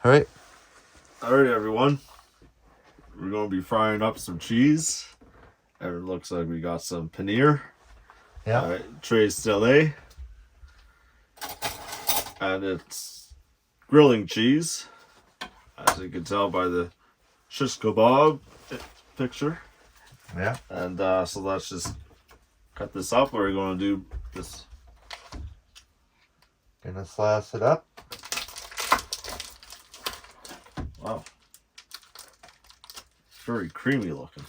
All right. Alright, everyone. We're going to be frying up some cheese. And it looks like we got some paneer. Yeah. Tres Stelle. And it's grilling cheese. As you can tell by the shish kebab picture. Yeah. And so let's just cut this up. We're going to do this. Gonna slice it up. Wow. It's very creamy looking.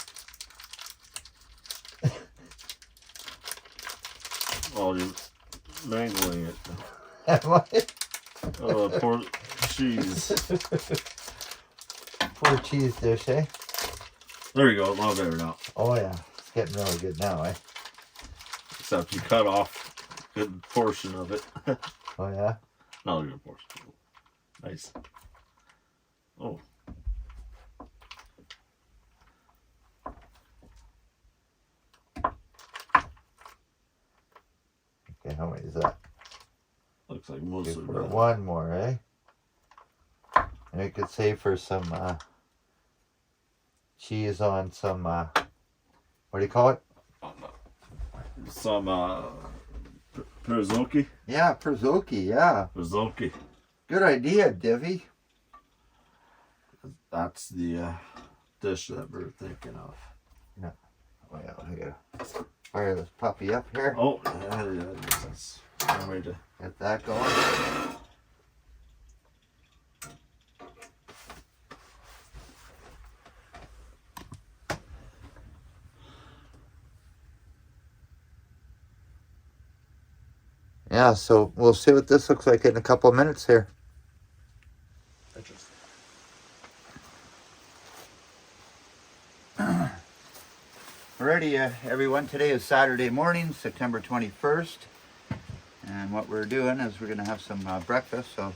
Oh, you're mangling it. What? Oh, poor cheese. Poor cheese dish, eh? There you go, a lot better now. Oh yeah, it's getting really good now, eh? Except you cut off a good portion of it. Oh yeah? Not a good portion. Nice. Oh. Okay, how many is that? Looks like most of For it. one more, eh? And we could save for some cheese on some, what do you call it? Some Parowski. Yeah, Parowski, yeah. Parowski. Good idea, Divvy. That's the dish that we're thinking of. Yeah. Oh yeah, I gotta fire this puppy up here. Oh, yeah, that's one way to Get that going. Yeah, so we'll see what this looks like in a couple of minutes here. Alrighty, everyone. Today is Saturday morning, September 21st. And what we're doing is we're going to have some breakfast. So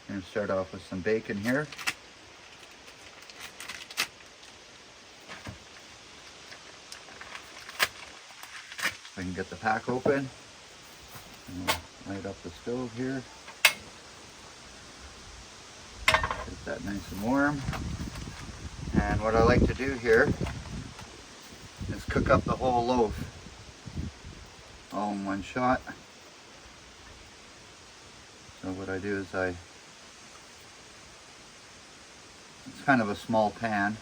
we're going to start off with some bacon here. So I can get the pack open. And we'll light up the stove here. Get that nice and warm. And what I like to do here is cook up the whole loaf all in one shot. So what I do is it's kind of a small pan.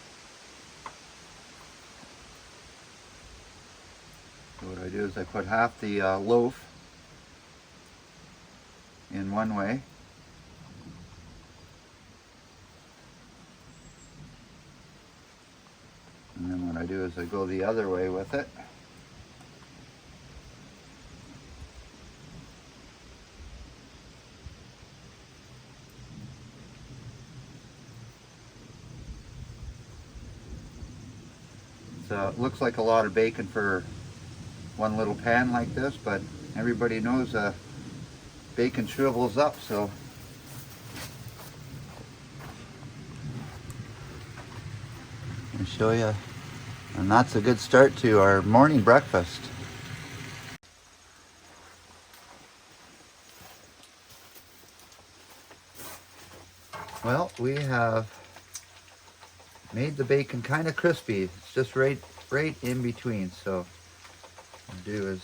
So what I do is I put half the loaf in one way. And then what I do is I go the other way with it. It looks like a lot of bacon for one little pan like this, but everybody knows bacon shrivels up, so let me show you. And that's a good start to our morning breakfast. Well, we have made the bacon kind of crispy. It's just right in between. So what I'll do is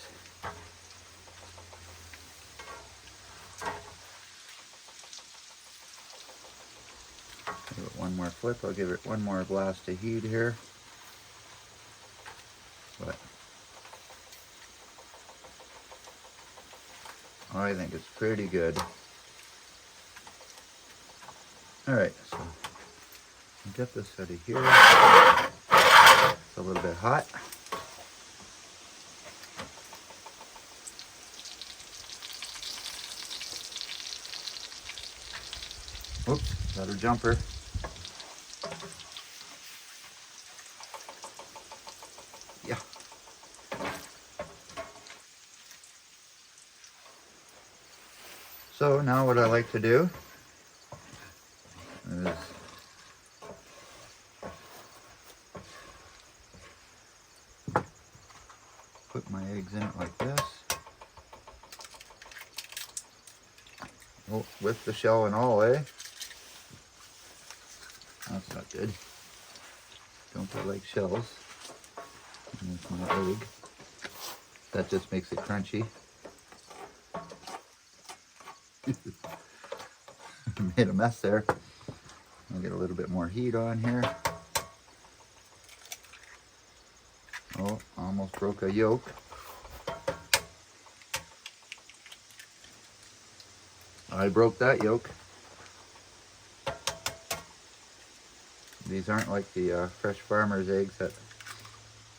give it one more flip. I'll give it one more blast of heat here. But I think it's pretty good. All right, so get this out of here. It's a little bit hot. Oops, got her jumper. Yeah. So now what I like to do is put my eggs in it like this. Oh, with the shell and all, eh? That's not good. Don't they like shells? And there's my egg. That just makes it crunchy. Made a mess there. I'll get a little bit more heat on here. Oh, almost broke a yolk. I broke that yolk. These aren't like the fresh farmer's eggs that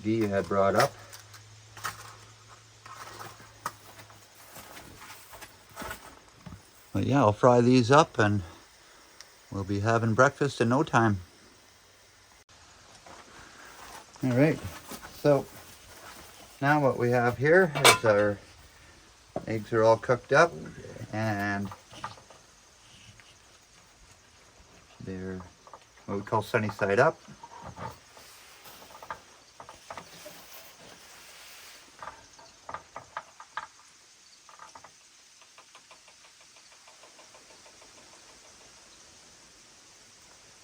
Dee had brought up. But yeah, I'll fry these up and we'll be having breakfast in no time. All right, so now what we have here is our eggs are all cooked up and they're what we call sunny side up.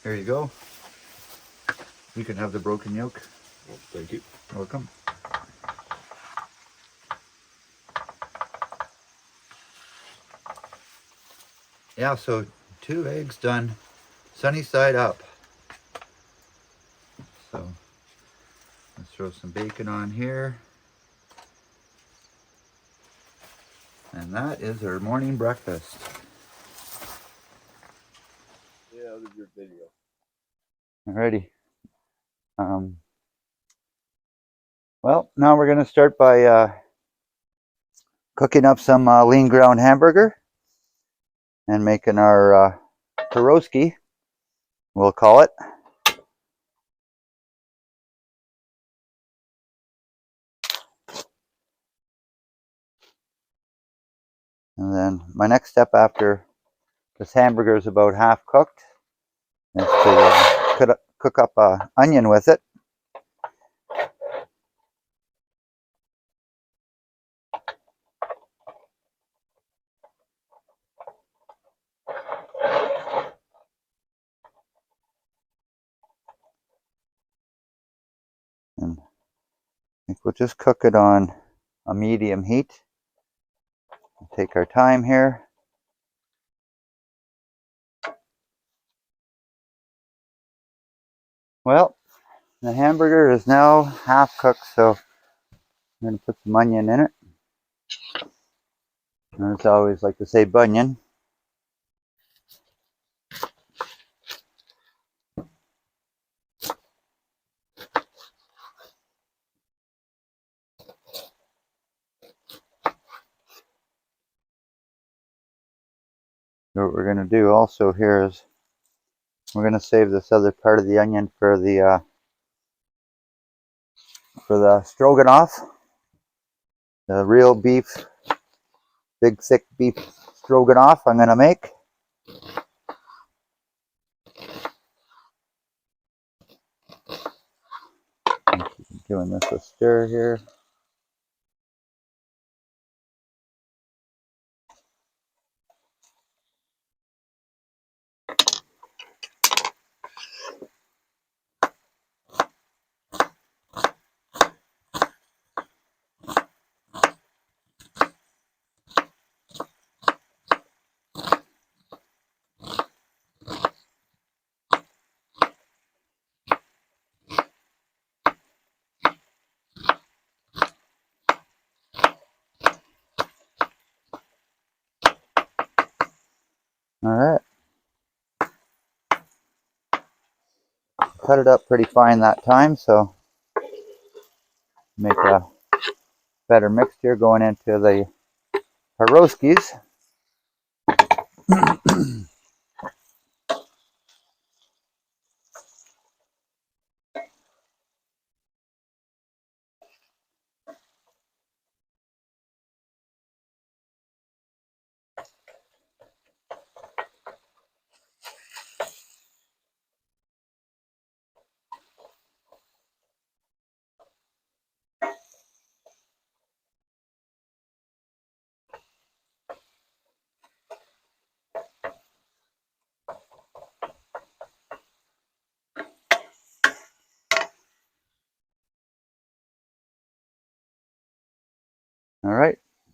There you go. You can have the broken yolk. Well, thank you. Welcome. Yeah, so 2 eggs done sunny side up. So let's throw some bacon on here. And that is our morning breakfast. Yeah, that was your video. Alrighty. Well, now we're going to start by cooking up some lean ground hamburger and making our Parowski, we'll call it. And then my next step after this hamburger is about half cooked is to cook up an onion with it. And I think we'll just cook it on a medium heat. We'll take our time here. Well, the hamburger is now half cooked, so I'm going to put some onion in it. And as I always like to say, bunion. What we're going to do also here is we're going to save this other part of the onion for the stroganoff, the real beef, big thick beef stroganoff I'm going to make. Giving this a stir here. All right. Cut it up pretty fine that time, so make a better mixture going into the Parowskis.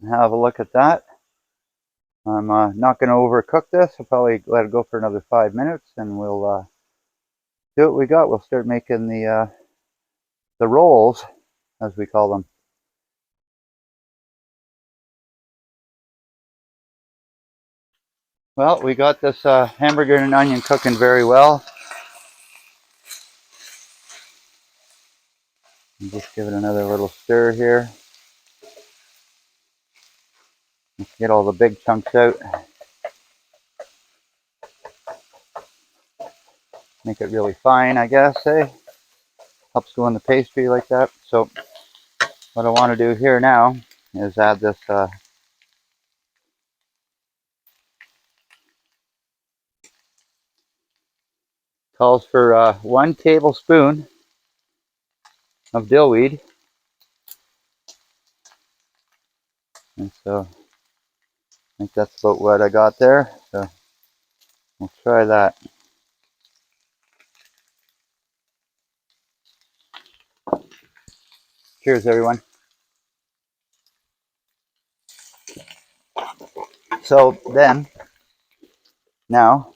have a look at that. I'm not going to overcook this. I'll probably let it go for another 5 minutes, and we'll see what we got. We'll start making the rolls, as we call them. Well, we got this hamburger and onion cooking very well. Just give it another little stir here. Get all the big chunks out. Make it really fine, I guess, eh? Helps go in the pastry like that. So what I want to do here now is add this calls for 1 tablespoon of dill weed. And so I think that's about what I got there. So we'll try that. Cheers, everyone. So then, now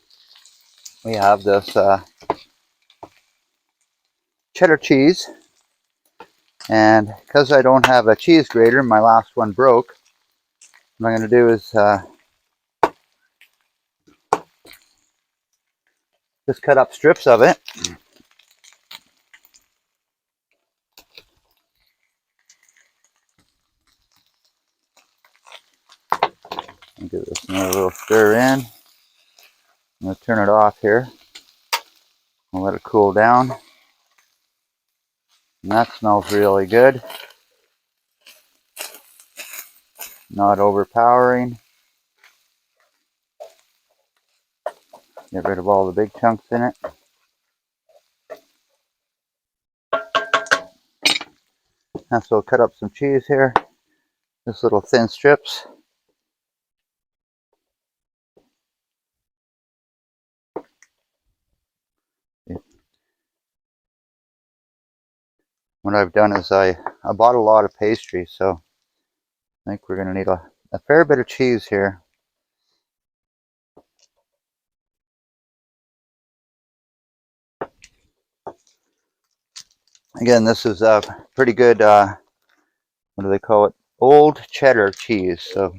we have this cheddar cheese. And because I don't have a cheese grater, my last one broke. What I'm going to do is just cut up strips of it. And give this another little stir in. I'm going to turn it off here. I'll let it cool down. And that smells really good. Not overpowering. Get rid of all the big chunks in it. And so I'll cut up some cheese here. Just little thin strips. What I've done is I bought a lot of pastry, so I think we're going to need a fair bit of cheese here. Again, this is a pretty good, what do they call it? Old cheddar cheese. So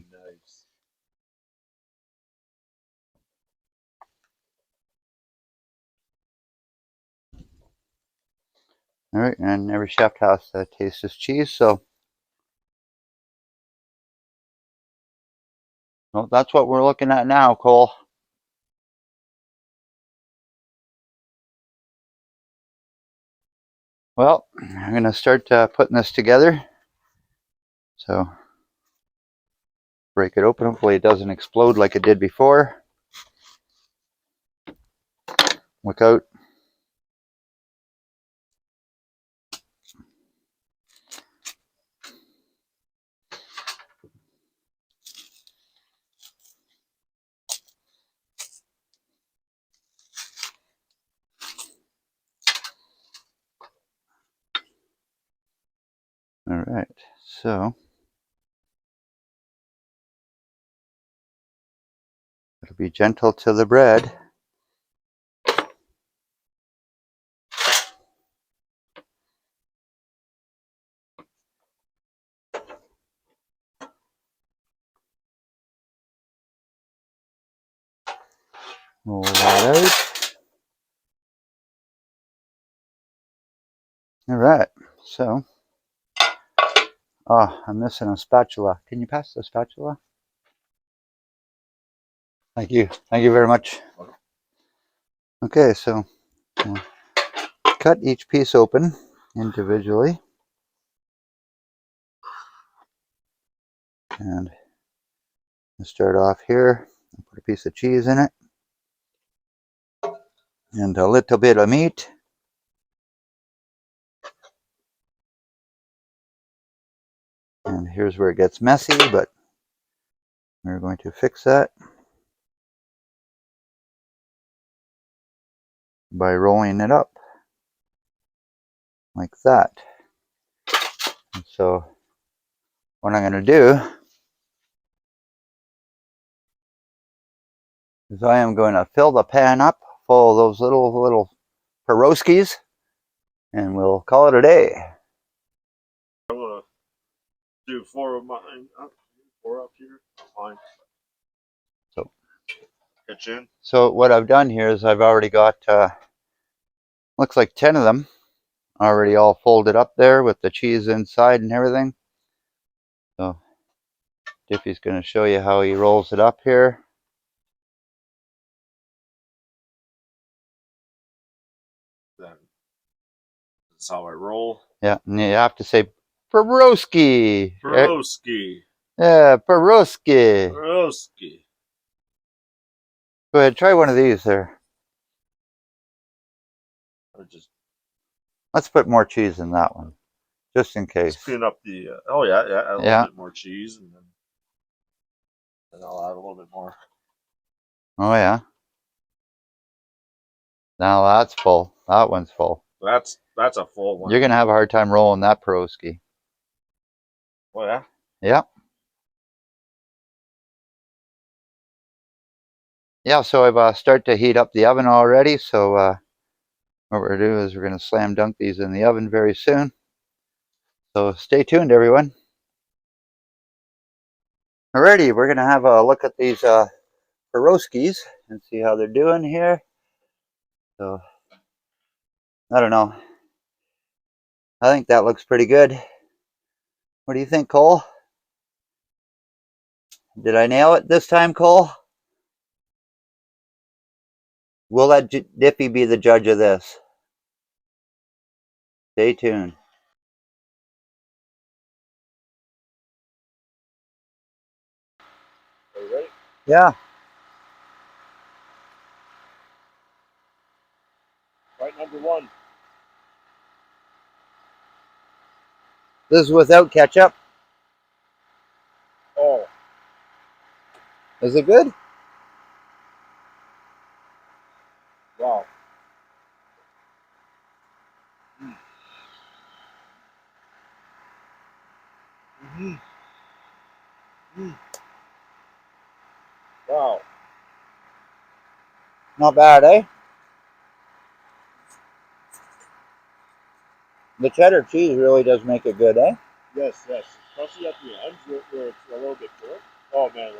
all right, and every chef has to taste this cheese. So well, that's what we're looking at now, Cole. Well, I'm going to start putting this together. So break it open. Hopefully it doesn't explode like it did before. Look out. All right, so it'll be gentle to the bread. Roll that out. All right, so, oh, I'm missing a spatula. Can you pass the spatula? Thank you. Thank you very much. Okay, so we'll cut each piece open individually. And we'll start off here. I'll put a piece of cheese in it. And a little bit of meat. And here's where it gets messy, but we're going to fix that by rolling it up like that. And so what I'm going to do So I am going to fill the pan up full of those little Parowskis, and we'll call it a day. I'm gonna do 4 of mine. 4 up here. Mine. So, Kitchen. so what I've done here is I've already got looks like 10 of them already all folded up there with the cheese inside and everything. So Diffy's going to show you how he rolls it up here. Then that's how I roll. Yeah, and you have to say Parowski. Parowski. Yeah, Parowski. Parowski. Go ahead, try one of these there. Or just Let's put more cheese in that one, just in case. clean up the. Oh yeah, add a little bit more cheese, and then I'll add a little bit more. Oh yeah. Now that's full. That one's full. That's a full one. You're gonna have a hard time rolling that Parowski. Oh yeah. Yeah. Yeah. So I've started to heat up the oven already. So what we're gonna do is we're gonna slam dunk these in the oven very soon. So stay tuned, everyone. Alrighty, we're gonna have a look at these Parowskis and see how they're doing here. So I don't know. I think that looks pretty good. What do you think, Cole? Did I nail it this time, Cole? We'll let Diffy be the judge of this. Stay tuned. Are you ready? Yeah. Right, number 1. This is without ketchup. Oh. Is it good? Wow. Wow. Not bad, eh? The cheddar cheese really does make it good, eh? Yes, especially at the end where it's a little bit burnt. Oh man,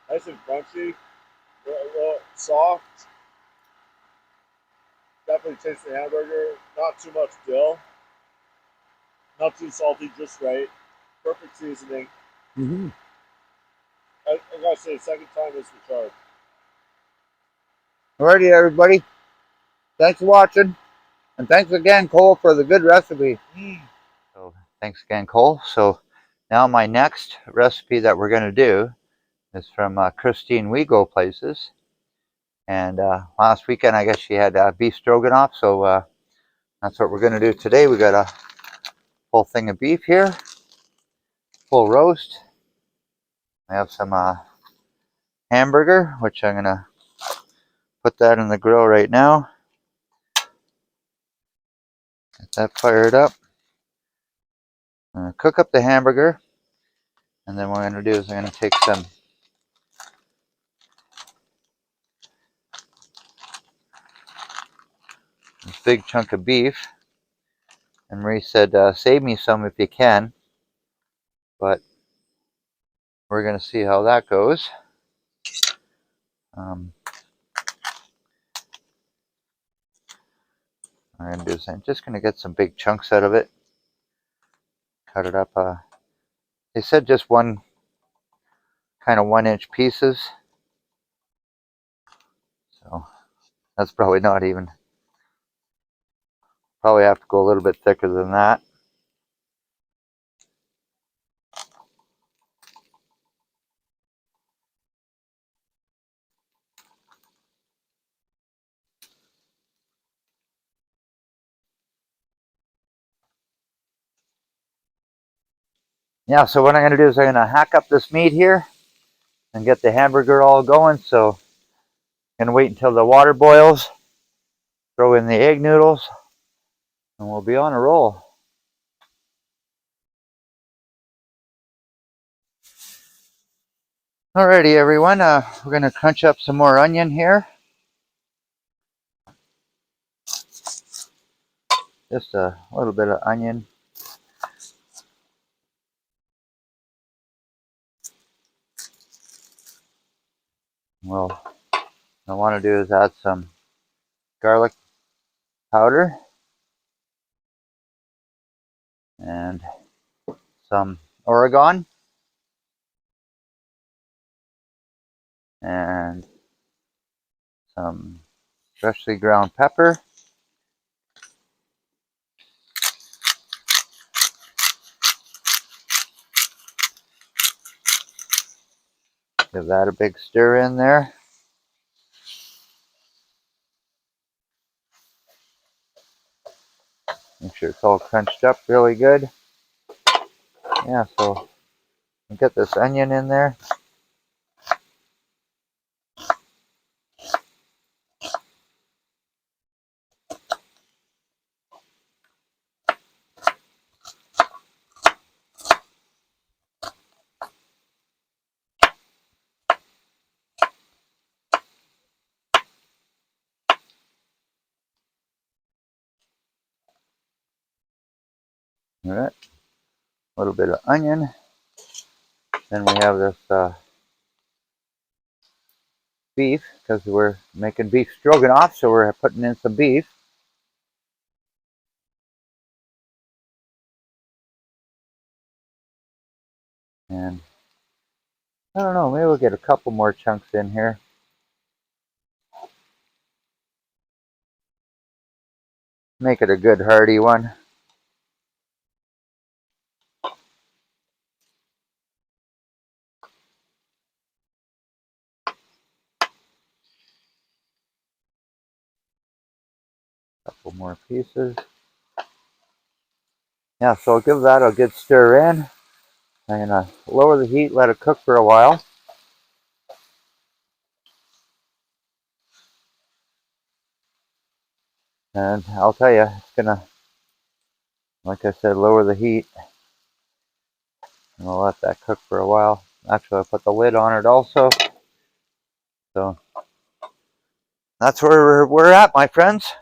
nice and crunchy, a little soft. Definitely taste the hamburger. Not too much dill. Not too salty, just right. Perfect seasoning. Mm-hmm. I gotta say, second time is the charm. Alrighty, everybody. Thanks for watching. And thanks again, Cole, for the good recipe. So thanks again, Cole. So now my next recipe that we're going to do is from Christine We Go Places. And last weekend, I guess she had beef stroganoff. So that's what we're going to do today. We got a full thing of beef here, full roast. I have some hamburger, which I'm going to put that in the grill right now. Get that fired up. I'm going to cook up the hamburger. And then what I'm going to do is I'm going to take this big chunk of beef. And Marie said, save me some if you can. But we're going to see how that goes. I'm going to do is I'm just going to get some big chunks out of it. Cut it up. They said just one kind of 1-inch pieces. So that's probably not even. Probably have to go a little bit thicker than that. Yeah, so what I'm going to do is I'm going to hack up this meat here and get the hamburger all going. So I'm going to wait until the water boils, throw in the egg noodles, and we'll be on a roll. Alrighty, everyone. We're gonna crunch up some more onion here. Just a little bit of onion. Well, what I want to do is add some garlic powder and some oregano and some freshly ground pepper. Give that a big stir in there. Make sure it's all crunched up really good. Yeah, so get this onion in there. All right, a little bit of onion. Then we have this beef, because we're making beef stroganoff, so we're putting in some beef. And I don't know, maybe we'll get a couple more chunks in here. Make it a good hearty one. Couple more pieces. Yeah, so I'll give that a good stir in. I'm gonna lower the heat, let it cook for a while. And I'll tell you, it's gonna, like I said, lower the heat. And I'll let that cook for a while. Actually, I'll put the lid on it also. So that's where we're at, my friends.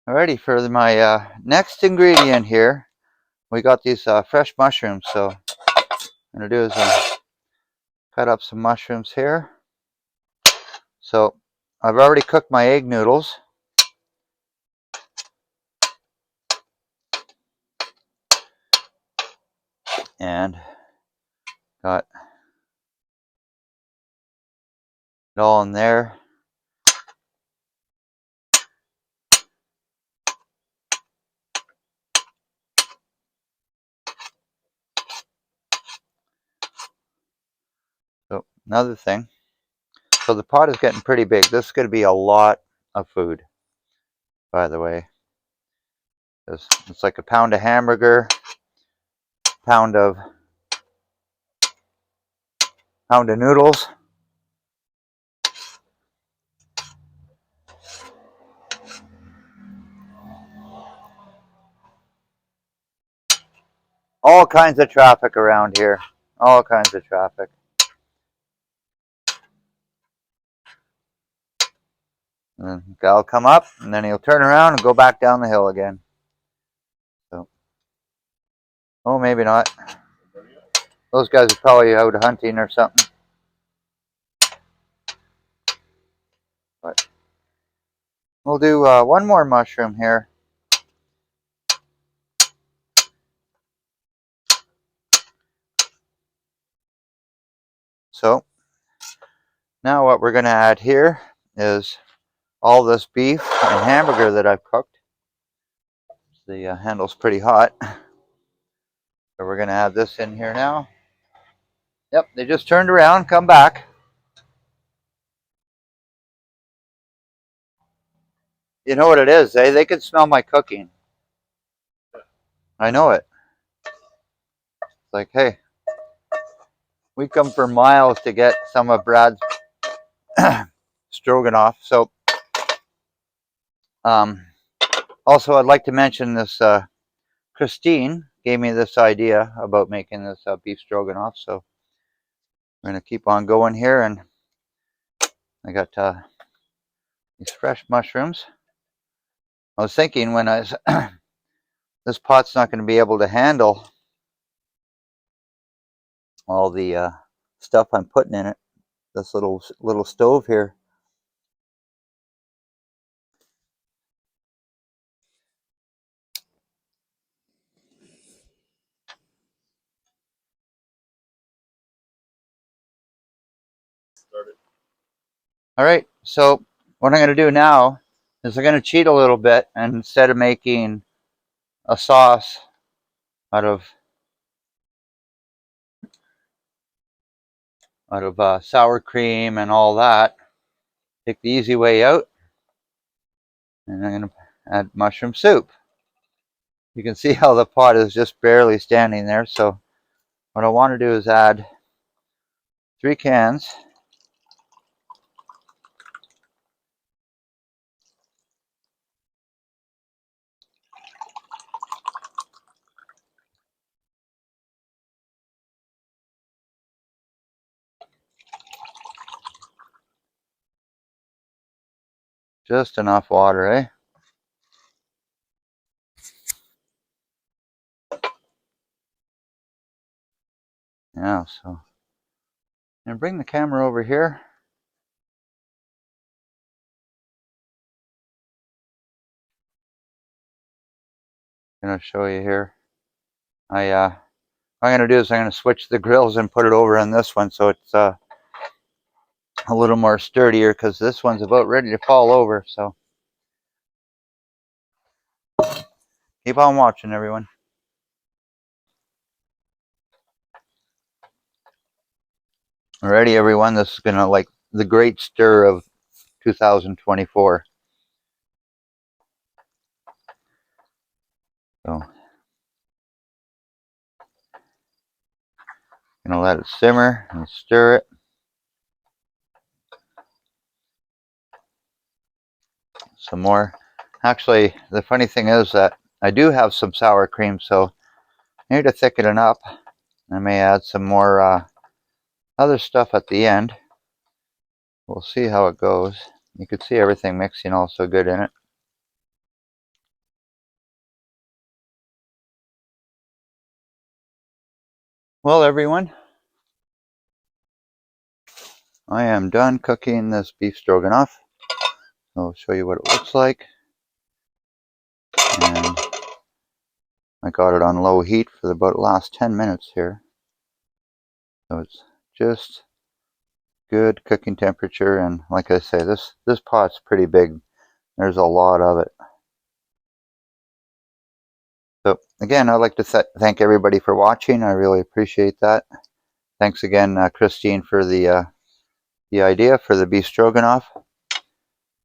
Alrighty, for my next ingredient here, we got these fresh mushrooms. So what I'm gonna do is cut up some mushrooms here. So I've already cooked my egg noodles. And got it all in there. So another thing. So the pot is getting pretty big. This is going to be a lot of food, by the way. It's like a pound of hamburger, pound of noodles. All kinds of traffic around here. All kinds of traffic. And then the guy will come up, and then he'll turn around and go back down the hill again. So, oh, maybe not. Those guys are probably out hunting or something. But we'll do one more mushroom here. So now what we're going to add here is all this beef and hamburger that I've cooked. The handle's pretty hot. So we're going to add this in here now. Yep, they just turned around, come back. You know what it is, eh? They can smell my cooking. I know it. It's like, hey, we come for miles to get some of Brad's stroganoff. So, also, I'd like to mention this Christine gave me this idea about making this beef stroganoff, so we're going to keep on going here. And I got these fresh mushrooms. I was thinking when I was this pot's not going to be able to handle all the stuff I'm putting in it. This little stove here. Started. All right, so what I'm going to do now is I'm going to cheat a little bit, and instead of making a sauce out of sour cream and all that, take the easy way out, and I'm going to add mushroom soup. You can see how the pot is just barely standing there, so what I want to do is add 3 cans. Just enough water, eh? Yeah, so I'm going to bring the camera over here. I'm going to show you here. What I'm going to do is I'm going to switch the grills and put it over on this one, so it's a little more sturdier, because this one's about ready to fall over. So keep on watching, everyone. Alrighty, everyone, this is going to like the great stir of 2024. So going to let it simmer and stir it. Some more. Actually, the funny thing is that I do have some sour cream, so I need to thicken it up. I may add some more other stuff at the end. We'll see how it goes. You can see everything mixing also good in it. Well, everyone, I am done cooking this beef stroganoff. I'll show you what it looks like. And I got it on low heat for about the last 10 minutes here. So it's just good cooking temperature, and like I say, this pot's pretty big. There's a lot of it. So again, I'd like to thank everybody for watching. I really appreciate that. Thanks again, Christine, for the idea for the beef stroganoff.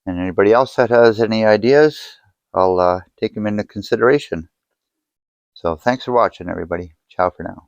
And anybody else that has any ideas, I'll take them into consideration. So thanks for watching, everybody. Ciao for now.